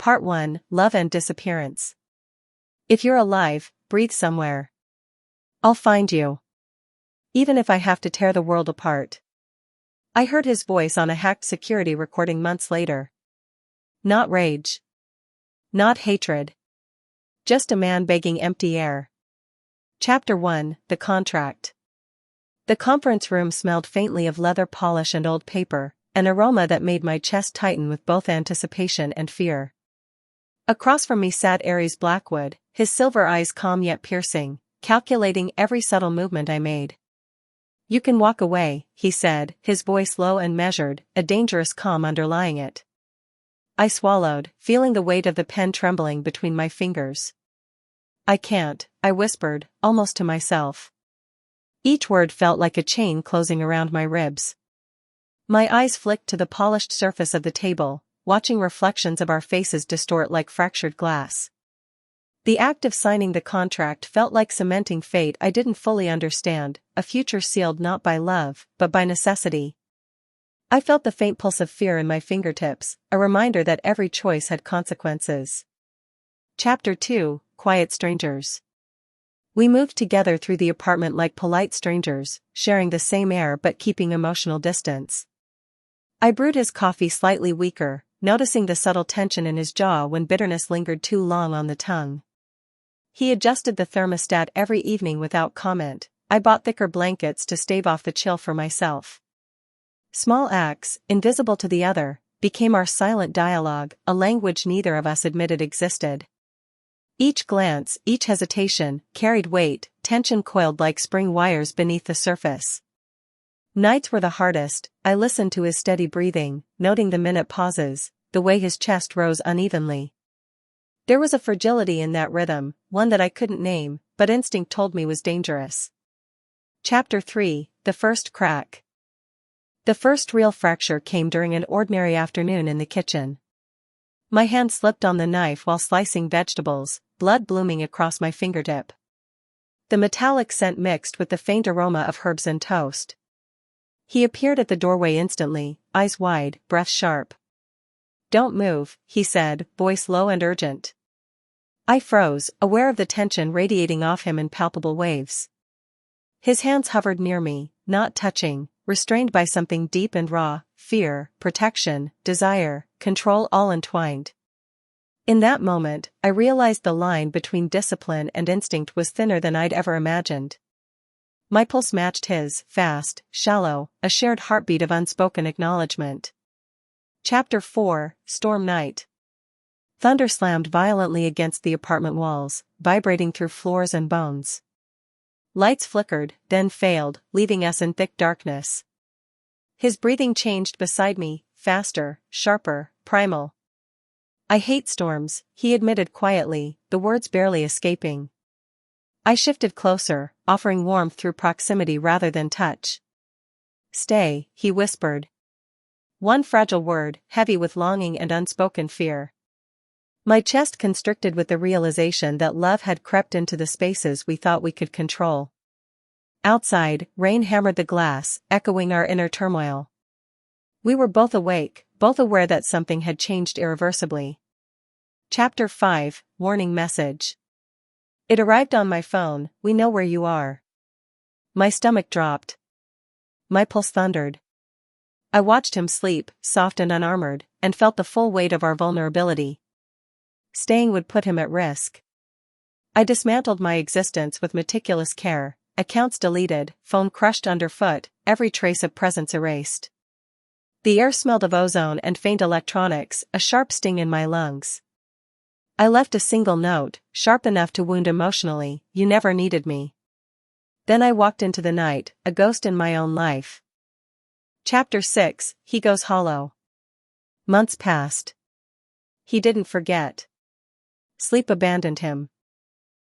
Part 1, Love and Disappearance. If you're alive, breathe somewhere. I'll find you. Even if I have to tear the world apart. I heard his voice on a hacked security recording months later. Not rage. Not hatred. Just a man begging empty air. Chapter 1, The Contract. The conference room smelled faintly of leather polish and old paper, an aroma that made my chest tighten with both anticipation and fear. Across from me sat Aries Blackwood, his silver eyes calm yet piercing, calculating every subtle movement I made. "You can walk away," he said, his voice low and measured, a dangerous calm underlying it. I swallowed, feeling the weight of the pen trembling between my fingers. "I can't," I whispered, almost to myself. Each word felt like a chain closing around my ribs. My eyes flicked to the polished surface of the table, watching reflections of our faces distort like fractured glass. The act of signing the contract felt like cementing fate I didn't fully understand, a future sealed not by love, but by necessity. I felt the faint pulse of fear in my fingertips, a reminder that every choice had consequences. Chapter 2, Quiet Strangers. We moved together through the apartment like polite strangers, sharing the same air but keeping emotional distance. I brewed his coffee slightly weaker, noticing the subtle tension in his jaw when bitterness lingered too long on the tongue. He adjusted the thermostat every evening without comment. I bought thicker blankets to stave off the chill for myself. Small acts, invisible to the other, became our silent dialogue, a language neither of us admitted existed. Each glance, each hesitation, carried weight, tension coiled like spring wires beneath the surface. Nights were the hardest. I listened to his steady breathing, noting the minute pauses, the way his chest rose unevenly. There was a fragility in that rhythm, one that I couldn't name, but instinct told me was dangerous. Chapter 3, The First Crack. The first real fracture came during an ordinary afternoon in the kitchen. My hand slipped on the knife while slicing vegetables, blood blooming across my fingertip. The metallic scent mixed with the faint aroma of herbs and toast. He appeared at the doorway instantly, eyes wide, breath sharp. "Don't move," he said, voice low and urgent. I froze, aware of the tension radiating off him in palpable waves. His hands hovered near me, not touching, restrained by something deep and raw, fear, protection, desire, control all entwined. In that moment, I realized the line between discipline and instinct was thinner than I'd ever imagined. My pulse matched his, fast, shallow, a shared heartbeat of unspoken acknowledgement. Chapter 4, Storm Night. Thunder slammed violently against the apartment walls, vibrating through floors and bones. Lights flickered, then failed, leaving us in thick darkness. His breathing changed beside me, faster, sharper, primal. "I hate storms," he admitted quietly, the words barely escaping. I shifted closer, offering warmth through proximity rather than touch. "Stay," he whispered. One fragile word, heavy with longing and unspoken fear. My chest constricted with the realization that love had crept into the spaces we thought we could control. Outside, rain hammered the glass, echoing our inner turmoil. We were both awake, both aware that something had changed irreversibly. Chapter 5, Warning Message. It arrived on my phone, "We know where you are." My stomach dropped. My pulse thundered. I watched him sleep, soft and unarmored, and felt the full weight of our vulnerability. Staying would put him at risk. I dismantled my existence with meticulous care, accounts deleted, phone crushed underfoot, every trace of presence erased. The air smelled of ozone and faint electronics, a sharp sting in my lungs. I left a single note, sharp enough to wound emotionally: "You never needed me." Then I walked into the night, a ghost in my own life. Chapter 6, He Goes Hollow. Months passed. He didn't forget. Sleep abandoned him.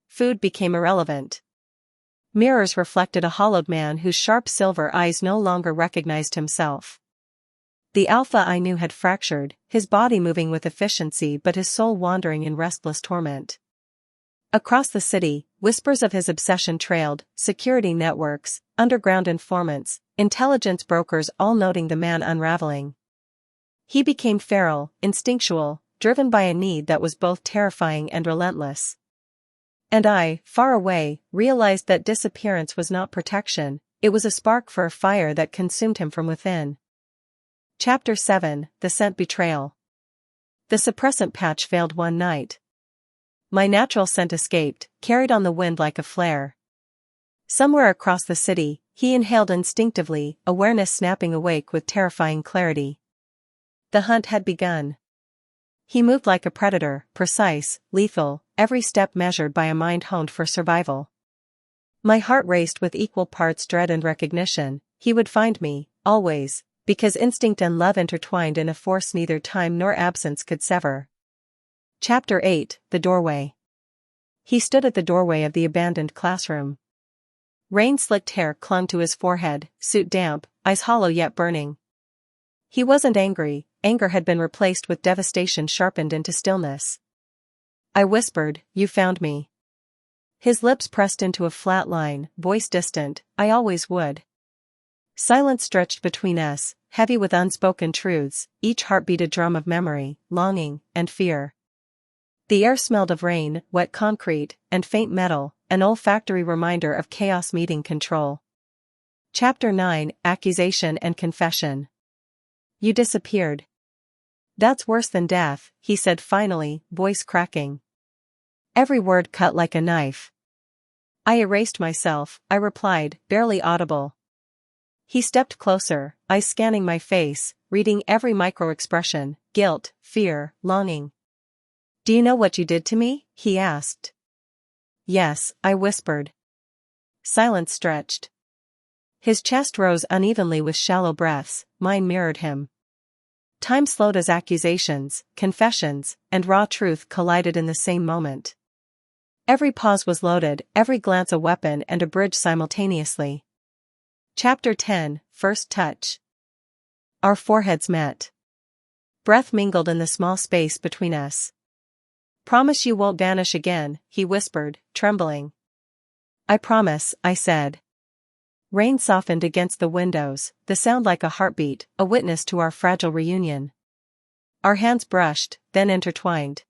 Food became irrelevant. Mirrors reflected a hollowed man whose sharp silver eyes no longer recognized himself. The alpha I knew had fractured, his body moving with efficiency but his soul wandering in restless torment. Across the city, whispers of his obsession trailed, security networks, underground informants, intelligence brokers all noting the man unraveling. He became feral, instinctual, driven by a need that was both terrifying and relentless. And I, far away, realized that disappearance was not protection, it was a spark for a fire that consumed him from within. Chapter 7: The Scent Betrayal. The suppressant patch failed one night. My natural scent escaped, carried on the wind like a flare. Somewhere across the city, he inhaled instinctively, awareness snapping awake with terrifying clarity. The hunt had begun. He moved like a predator, precise, lethal, every step measured by a mind honed for survival. My heart raced with equal parts dread and recognition. He would find me, always, because instinct and love intertwined in a force neither time nor absence could sever. Chapter 8: The Doorway. He stood at the doorway of the abandoned classroom. Rain-slicked hair clung to his forehead, suit damp, eyes hollow yet burning. He wasn't angry, anger had been replaced with devastation sharpened into stillness. I whispered, "You found me." His lips pressed into a flat line, voice distant, "I always would." Silence stretched between us, heavy with unspoken truths, each heartbeat a drum of memory, longing, and fear. The air smelled of rain, wet concrete, and faint metal, an olfactory reminder of chaos meeting control. Chapter 9: Accusation and Confession. "You disappeared." "That's worse than death," he said finally, voice cracking. Every word cut like a knife. "I erased myself," I replied, barely audible. He stepped closer, eyes scanning my face, reading every micro-expression, guilt, fear, longing. "Do you know what you did to me?" he asked. "Yes," I whispered. Silence stretched. His chest rose unevenly with shallow breaths, mine mirrored him. Time slowed as accusations, confessions, and raw truth collided in the same moment. Every pause was loaded, every glance a weapon and a bridge simultaneously. Chapter 10: First Touch. Our foreheads met. Breath mingled in the small space between us. "Promise you won't vanish again," he whispered, trembling. "I promise," I said. Rain softened against the windows, the sound like a heartbeat, a witness to our fragile reunion. Our hands brushed, then intertwined.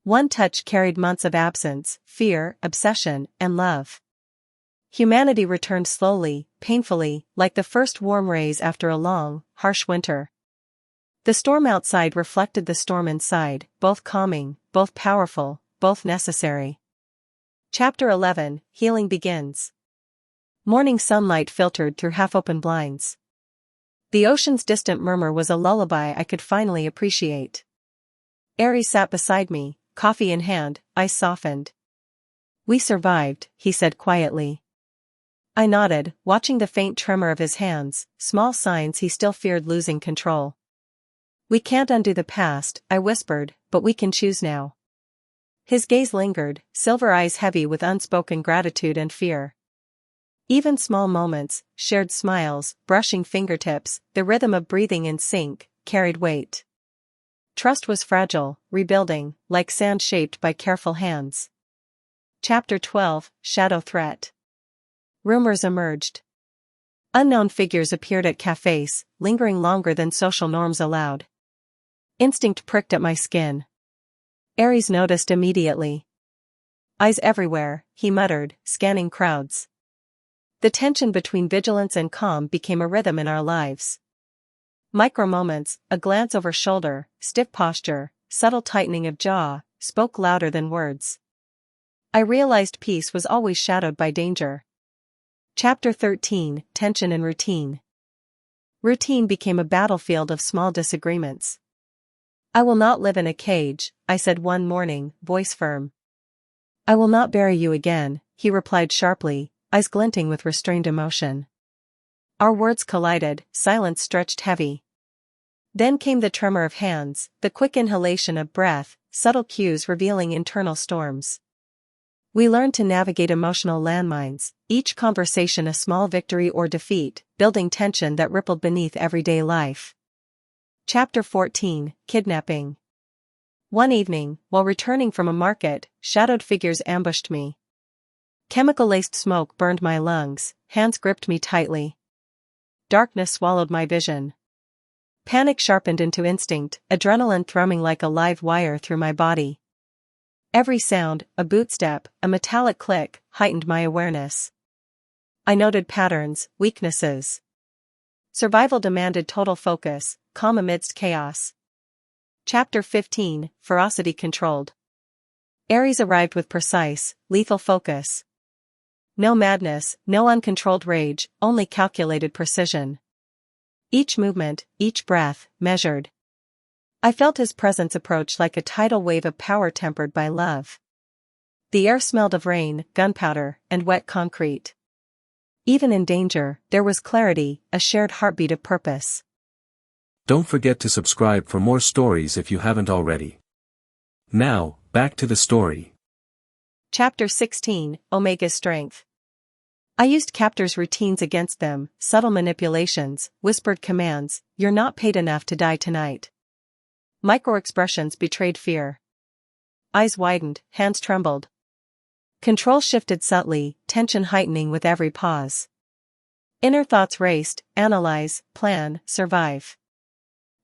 One touch carried months of absence, fear, obsession, and love. Humanity returned slowly, painfully, like the first warm rays after a long, harsh winter. The storm outside reflected the storm inside, both calming, both powerful, both necessary. Chapter 11: Healing Begins. Morning sunlight filtered through half-open blinds. The ocean's distant murmur was a lullaby I could finally appreciate. Aries sat beside me, coffee in hand, eyes softened. "We survived," he said quietly. I nodded, watching the faint tremor of his hands, small signs he still feared losing control. "We can't undo the past," I whispered, "but we can choose now." His gaze lingered, silver eyes heavy with unspoken gratitude and fear. Even small moments, shared smiles, brushing fingertips, the rhythm of breathing in sync, carried weight. Trust was fragile, rebuilding, like sand shaped by careful hands. Chapter 12: Shadow Threat. Rumors emerged. Unknown figures appeared at cafes, lingering longer than social norms allowed. Instinct pricked at my skin. Aries noticed immediately. "Eyes everywhere," he muttered, scanning crowds. The tension between vigilance and calm became a rhythm in our lives. Micro-moments, a glance over shoulder, stiff posture, subtle tightening of jaw, spoke louder than words. I realized peace was always shadowed by danger. Chapter 13: Tension and Routine. Routine became a battlefield of small disagreements. "I will not live in a cage," I said one morning, voice firm. "I will not bury you again," he replied sharply, eyes glinting with restrained emotion. Our words collided, silence stretched heavy. Then came the tremor of hands, the quick inhalation of breath, subtle cues revealing internal storms. We learned to navigate emotional landmines, each conversation a small victory or defeat, building tension that rippled beneath everyday life. Chapter 14: Kidnapping. One evening, while returning from a market, shadowed figures ambushed me. Chemical-laced smoke burned my lungs, hands gripped me tightly. Darkness swallowed my vision. Panic sharpened into instinct, adrenaline thrumming like a live wire through my body. Every sound, a boot step, a metallic click, heightened my awareness. I noted patterns, weaknesses. Survival demanded total focus, calm amidst chaos. Chapter 15, Ferocity Controlled. Aries arrived with precise, lethal focus. No madness, no uncontrolled rage, only calculated precision. Each movement, each breath, measured. I felt his presence approach like a tidal wave of power tempered by love. The air smelled of rain, gunpowder, and wet concrete. Even in danger, there was clarity, a shared heartbeat of purpose. Don't forget to subscribe for more stories if you haven't already. Now, back to the story. Chapter 16, Omega's Strength. I used captors' routines against them, subtle manipulations, whispered commands, "You're not paid enough to die tonight." Micro-expressions betrayed fear. Eyes widened, hands trembled. Control shifted subtly, tension heightening with every pause. Inner thoughts raced, analyze, plan, survive.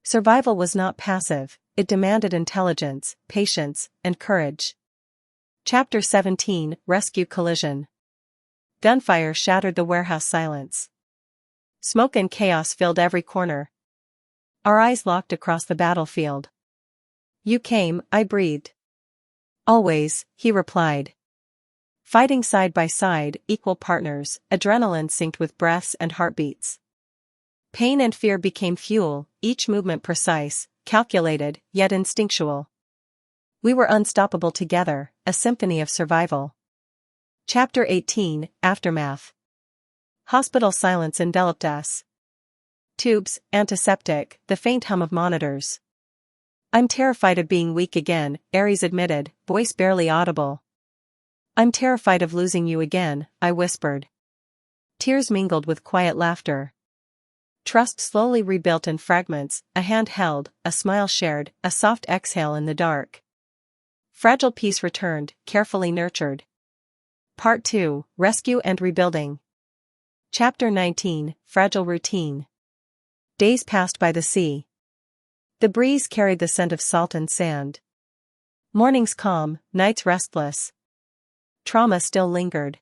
Survival was not passive, it demanded intelligence, patience, and courage. Chapter 17, Rescue Collision. Gunfire shattered the warehouse silence. Smoke and chaos filled every corner. Our eyes locked across the battlefield. "You came," I breathed. "Always," he replied. Fighting side by side, equal partners, adrenaline synced with breaths and heartbeats. Pain and fear became fuel, each movement precise, calculated, yet instinctual. We were unstoppable together, a symphony of survival. Chapter 18, Aftermath. Hospital silence enveloped us. Tubes, antiseptic, the faint hum of monitors. "I'm terrified of being weak again," Aries admitted, voice barely audible. "I'm terrified of losing you again," I whispered. Tears mingled with quiet laughter. Trust slowly rebuilt in fragments, a hand held, a smile shared, a soft exhale in the dark. Fragile peace returned, carefully nurtured. Part 2, Rescue and Rebuilding. Chapter 19, Fragile Routine. Days passed by the sea. The breeze carried the scent of salt and sand. Mornings calm, nights restless. Trauma still lingered.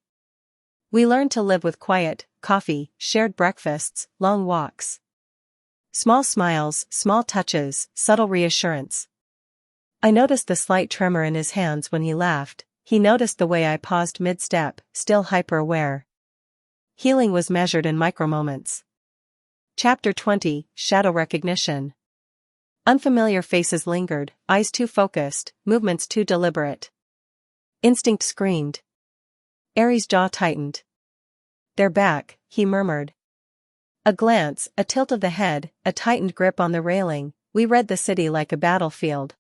We learned to live with quiet, coffee, shared breakfasts, long walks. Small smiles, small touches, subtle reassurance. I noticed the slight tremor in his hands when he laughed. He noticed the way I paused mid-step, still hyper-aware. Healing was measured in micro-moments. Chapter 20, Shadow Recognition. Unfamiliar faces lingered, eyes too focused, movements too deliberate. Instinct screamed. Aries' jaw tightened. "They're back," he murmured. A glance, a tilt of the head, a tightened grip on the railing, we read the city like a battlefield.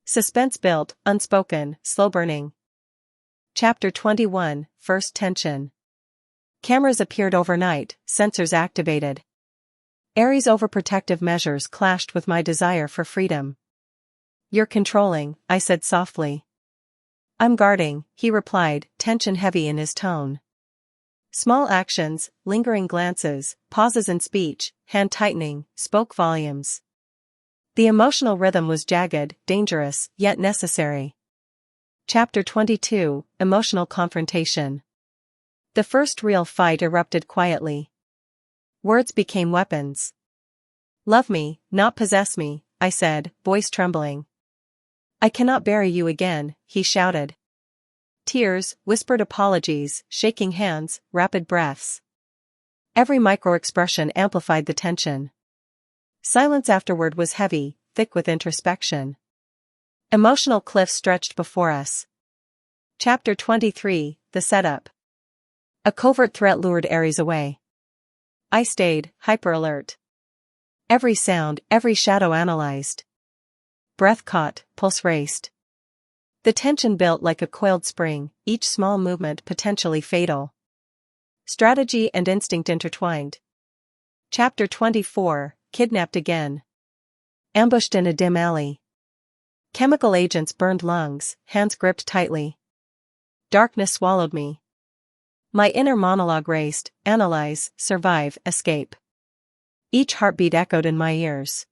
Suspense built, unspoken, slow-burning. Chapter 21, First Tension. Cameras appeared overnight, sensors activated. Aries' overprotective measures clashed with my desire for freedom. "You're controlling," I said softly. "I'm guarding," he replied, tension heavy in his tone. Small actions, lingering glances, pauses in speech, hand tightening, spoke volumes. The emotional rhythm was jagged, dangerous, yet necessary. Chapter 22, Emotional Confrontation. The first real fight erupted quietly. Words became weapons. "Love me, not possess me," I said, voice trembling. "I cannot bury you again," he shouted. Tears, whispered apologies, shaking hands, rapid breaths. Every micro-expression amplified the tension. Silence afterward was heavy, thick with introspection. Emotional cliffs stretched before us. Chapter 23, The Setup. A covert threat lured Aries away. I stayed, hyper-alert. Every sound, every shadow analyzed. Breath caught, pulse raced. The tension built like a coiled spring, each small movement potentially fatal. Strategy and instinct intertwined. Chapter 24, Kidnapped Again. Ambushed in a dim alley. Chemical agents burned lungs, hands gripped tightly. Darkness swallowed me. My inner monologue raced, analyze, survive, escape. Each heartbeat echoed in my ears.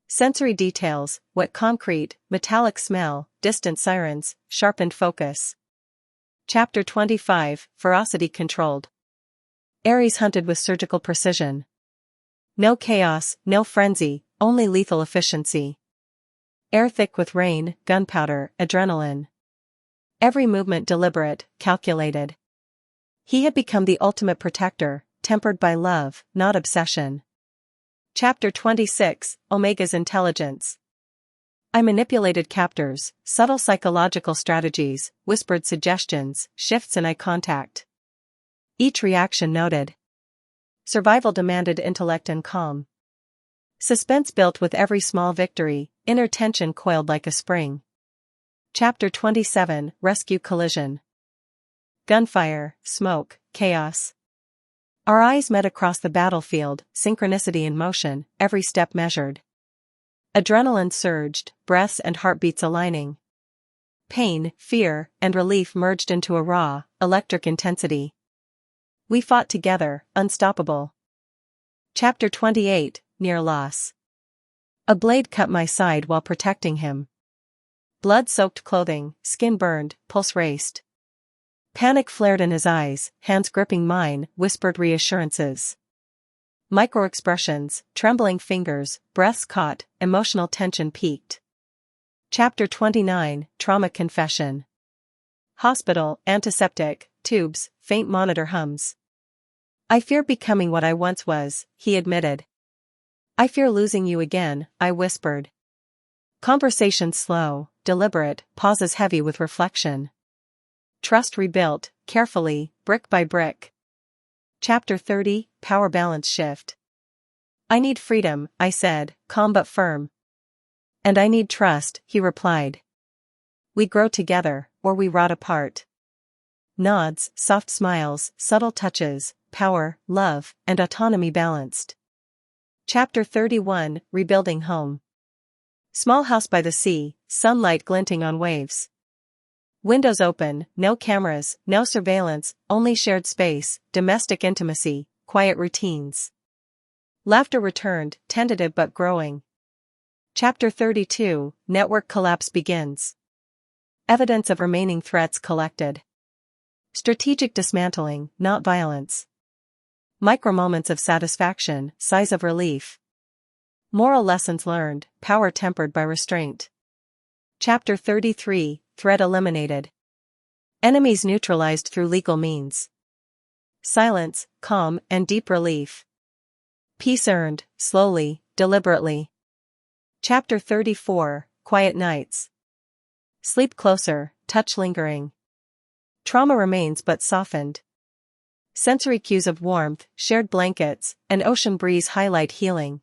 Sensory details, wet concrete, metallic smell, distant sirens, sharpened focus. Chapter 25, Ferocity Controlled. Ares hunted with surgical precision. No chaos, no frenzy, only lethal efficiency. Air thick with rain, gunpowder, adrenaline. Every movement deliberate, calculated. He had become the ultimate protector, tempered by love, not obsession. Chapter 26, Omega's Intelligence. I manipulated captors, subtle psychological strategies, whispered suggestions, shifts in eye contact. Each reaction noted. Survival demanded intellect and calm. Suspense built with every small victory, inner tension coiled like a spring. Chapter 27, Rescue Collision. Gunfire, smoke, chaos. Our eyes met across the battlefield, synchronicity in motion, every step measured. Adrenaline surged, breaths and heartbeats aligning. Pain, fear, and relief merged into a raw, electric intensity. We fought together, unstoppable. Chapter 28, Near Loss. A blade cut my side while protecting him. Blood-soaked clothing, skin burned, pulse raced. Panic flared in his eyes, hands gripping mine, whispered reassurances. Micro-expressions, trembling fingers, breaths caught, emotional tension peaked. Chapter 29, Trauma Confession. Hospital, antiseptic, tubes, faint monitor hums. I fear becoming what I once was, he admitted. I fear losing you again, I whispered. Conversation slow, deliberate, pauses heavy with reflection. Trust rebuilt, carefully, brick by brick. Chapter 30, Power Balance Shift. I need freedom, I said, calm but firm. And I need trust, he replied. We grow together, or we rot apart. Nods, soft smiles, subtle touches, power, love, and autonomy balanced. Chapter 31, Rebuilding Home. Small house by the sea, sunlight glinting on waves. Windows open, no cameras, no surveillance, only shared space, domestic intimacy, quiet routines. Laughter returned, tentative but growing. Chapter 32, Network Collapse Begins. Evidence of remaining threats collected. Strategic dismantling, not violence. Micro moments of satisfaction, sighs of relief. Moral lessons learned, power tempered by restraint. Chapter 33, Threat eliminated. Enemies neutralized through legal means. Silence, calm, and deep relief. Peace earned, slowly, deliberately. Chapter 34, Quiet Nights. Sleep closer, touch lingering. Trauma remains but softened. Sensory cues of warmth, shared blankets, and ocean breeze highlight healing.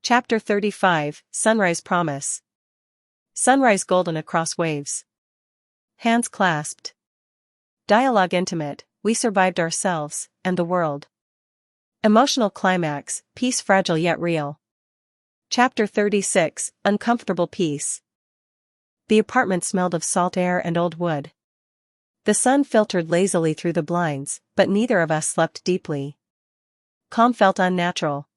Chapter 35, Sunrise Promise. Sunrise golden across waves. Hands clasped. Dialogue intimate, we survived ourselves, and the world. Emotional climax, peace fragile yet real. Chapter 36, Uncomfortable Peace. The apartment smelled of salt air and old wood. The sun filtered lazily through the blinds, but neither of us slept deeply. Calm felt unnatural.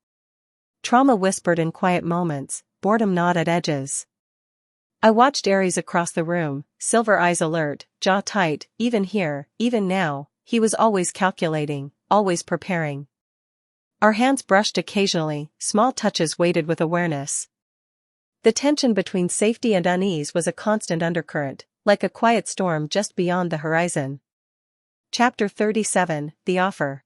Trauma whispered in quiet moments, boredom gnawed at edges. I watched Ares across the room, silver eyes alert, jaw tight, even here, even now, he was always calculating, always preparing. Our hands brushed occasionally, small touches weighted with awareness. The tension between safety and unease was a constant undercurrent, like a quiet storm just beyond the horizon. Chapter 37, The Offer.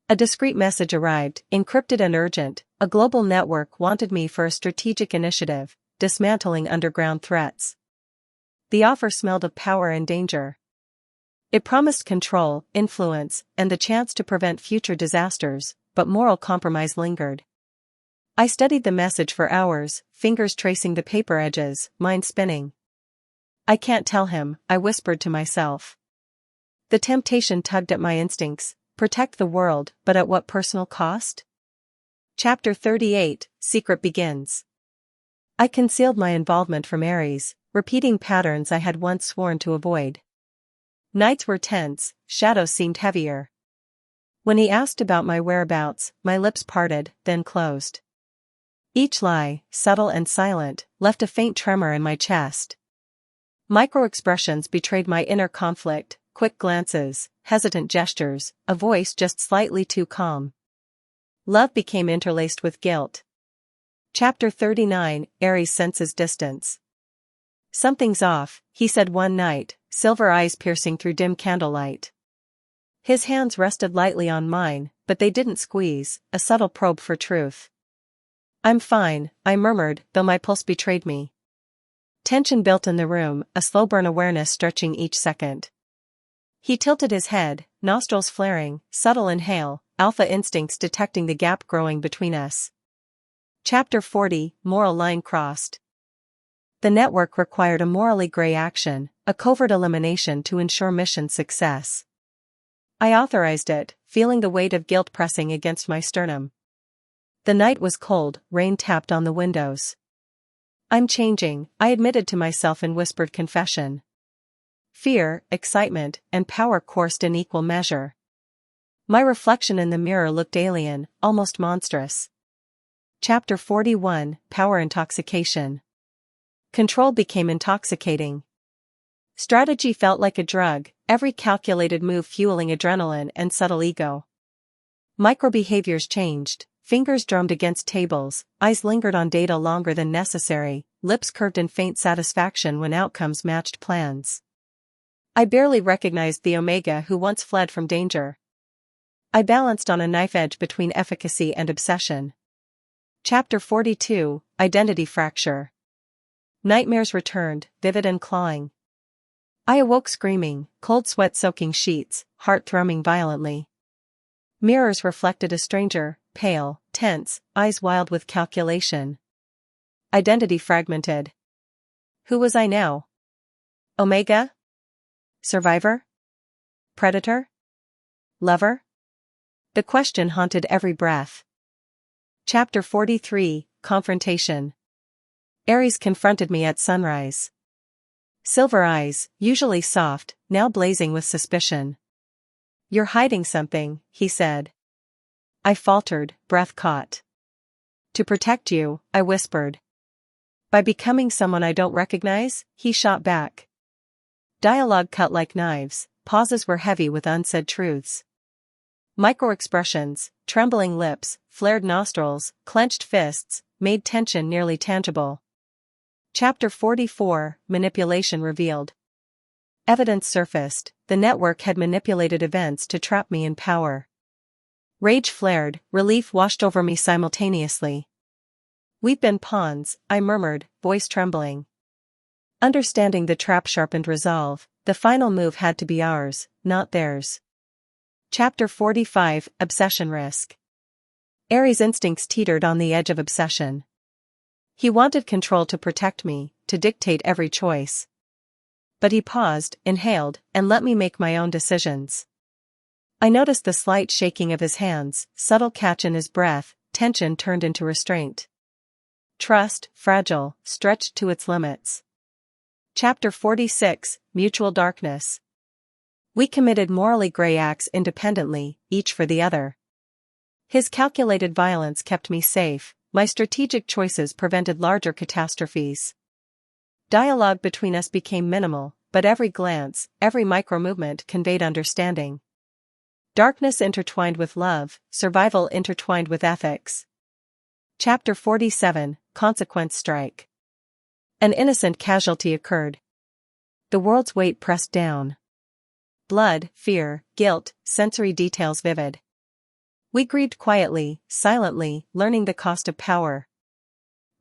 A discreet message arrived, encrypted and urgent. A global network wanted me for a strategic initiative, dismantling underground threats. The offer smelled of power and danger. It promised control, influence, and the chance to prevent future disasters, but moral compromise lingered. I studied the message for hours, fingers tracing the paper edges, mind spinning. I can't tell him, I whispered to myself. The temptation tugged at my instincts, protect the world, but at what personal cost? Chapter 38, Secret Begins. I concealed my involvement from Ares, repeating patterns I had once sworn to avoid. Nights were tense, shadows seemed heavier. When he asked about my whereabouts, my lips parted, then closed. Each lie, subtle and silent, left a faint tremor in my chest. Micro-expressions betrayed my inner conflict, quick glances, hesitant gestures, a voice just slightly too calm. Love became interlaced with guilt. Chapter 39, Aries senses distance. "Something's off," he said one night, silver eyes piercing through dim candlelight. His hands rested lightly on mine, but they didn't squeeze, a subtle probe for truth. "I'm fine," I murmured, though my pulse betrayed me. Tension built in the room, a slow burn awareness stretching each second. He tilted his head, nostrils flaring, subtle inhale, alpha instincts detecting the gap growing between us. Chapter 40, Moral line crossed. The network required a morally gray action, a covert elimination to ensure mission success. I authorized it, feeling the weight of guilt pressing against my sternum. The night was cold, rain tapped on the windows. "I'm changing," I admitted to myself in whispered confession. Fear, excitement, and power coursed in equal measure. My reflection in the mirror looked alien, almost monstrous. Chapter 41, Power intoxication. Control became intoxicating. Strategy felt like a drug, every calculated move fueling adrenaline and subtle ego. Micro-behaviors changed, fingers drummed against tables, eyes lingered on data longer than necessary, lips curved in faint satisfaction when outcomes matched plans. I barely recognized the Omega who once fled from danger. I balanced on a knife edge between efficacy and obsession. Chapter 42, Identity fracture. Nightmares returned, vivid and clawing. I awoke screaming, cold sweat soaking sheets, heart thrumming violently. Mirrors reflected a stranger, pale, tense, eyes wild with calculation. Identity fragmented. Who was I now? Omega? Survivor? Predator? Lover? The question haunted every breath. Chapter 43, Confrontation. Aries confronted me at sunrise. Silver eyes, usually soft, now blazing with suspicion. "You're hiding something," he said. I faltered, breath caught. "To protect you," I whispered. "By becoming someone I don't recognize?" he shot back. Dialogue cut like knives, pauses were heavy with unsaid truths. Micro-expressions, trembling lips, flared nostrils, clenched fists, made tension nearly tangible. Chapter 44, Manipulation revealed. Evidence surfaced, the network had manipulated events to trap me in power. Rage flared, relief washed over me simultaneously. "We've been pawns," I murmured, voice trembling. Understanding the trap sharpened resolve, the final move had to be ours, not theirs. Chapter 45, Obsession risk. Aries' instincts teetered on the edge of obsession. He wanted control to protect me, to dictate every choice. But he paused, inhaled, and let me make my own decisions. I noticed the slight shaking of his hands, subtle catch in his breath, tension turned into restraint. Trust, fragile, stretched to its limits. Chapter 46, Mutual darkness. We committed morally gray acts independently, each for the other. His calculated violence kept me safe, my strategic choices prevented larger catastrophes. Dialogue between us became minimal, but every glance, every micro-movement conveyed understanding. Darkness intertwined with love, survival intertwined with ethics. Chapter 47, Consequence strike. An innocent casualty occurred. The world's weight pressed down. Blood, fear, guilt, sensory details vivid. We grieved quietly, silently, learning the cost of power.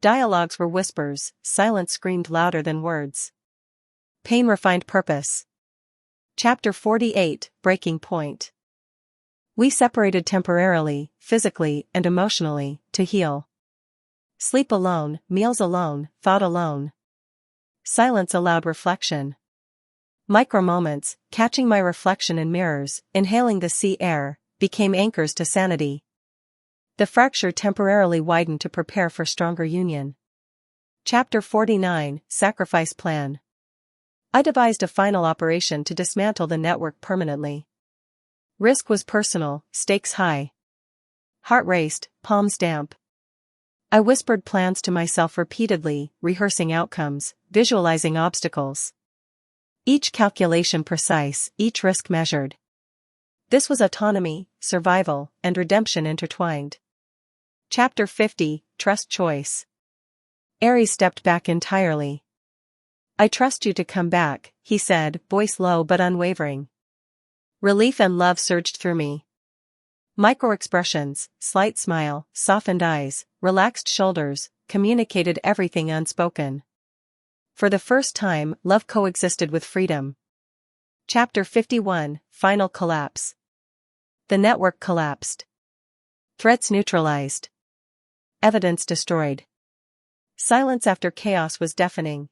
Dialogues were whispers, silence screamed louder than words. Pain refined purpose. Chapter 48, Breaking point. We separated temporarily, physically and emotionally, to heal. Sleep alone, meals alone, thought alone. Silence allowed reflection. Micro-moments, catching my reflection in mirrors, inhaling the sea air, became anchors to sanity. The fracture temporarily widened to prepare for stronger union. Chapter 49, Sacrifice plan. I devised a final operation to dismantle the network permanently. Risk was personal, stakes high. Heart raced, palms damp. I whispered plans to myself repeatedly, rehearsing outcomes, visualizing obstacles. Each calculation precise, each risk measured. This was autonomy, survival, and redemption intertwined. Chapter 50, Trust Choice. Aries stepped back entirely. I trust you to come back, he said, voice low but unwavering. Relief and love surged through me. Micro-expressions, slight smile, softened eyes, relaxed shoulders, communicated everything unspoken. For the first time, love coexisted with freedom. Chapter 51, Final Collapse. The network collapsed. Threats neutralized. Evidence destroyed. Silence after chaos was deafening.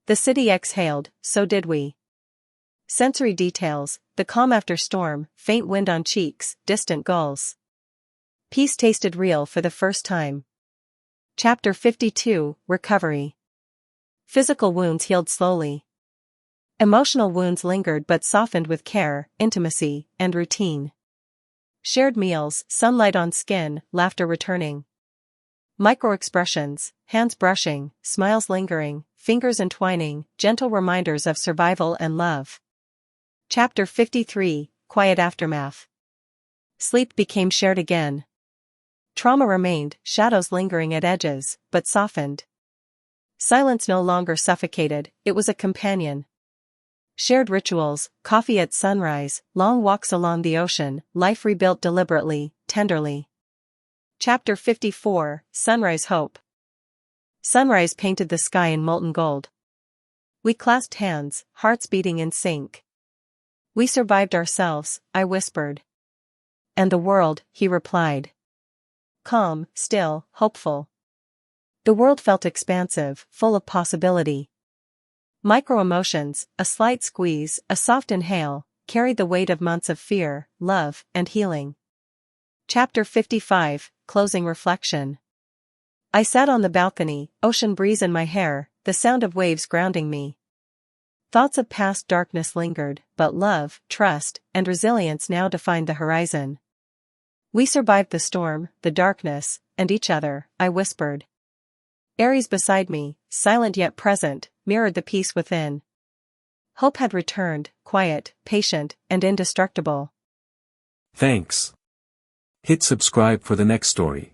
The city exhaled, so did we. Sensory details, the calm after storm, faint wind on cheeks, distant gulls. Peace tasted real for the first time. Chapter 52, Recovery. Physical wounds healed slowly. Emotional wounds lingered but softened with care, intimacy, and routine. Shared meals, sunlight on skin, laughter returning. Micro-expressions, hands brushing, smiles lingering, fingers entwining, gentle reminders of survival and love. Chapter 53, Quiet Aftermath. Sleep became shared again. Trauma remained, shadows lingering at edges, but softened. Silence no longer suffocated, it was a companion. Shared rituals, coffee at sunrise, long walks along the ocean, life rebuilt deliberately, tenderly. Chapter 54, Sunrise Hope. Sunrise painted the sky in molten gold. We clasped hands, hearts beating in sync. We survived ourselves, I whispered. And the world, he replied. Calm, still, hopeful. The world felt expansive, full of possibility. Micro-emotions, a slight squeeze, a soft inhale, carried the weight of months of fear, love, and healing. Chapter 55, Closing Reflection. I sat on the balcony, ocean breeze in my hair, the sound of waves grounding me. Thoughts of past darkness lingered, but love, trust, and resilience now defined the horizon. We survived the storm, the darkness, and each other, I whispered. Aries beside me, silent yet present, mirrored the peace within. Hope had returned, quiet, patient, and indestructible. Thanks. Hit subscribe for the next story.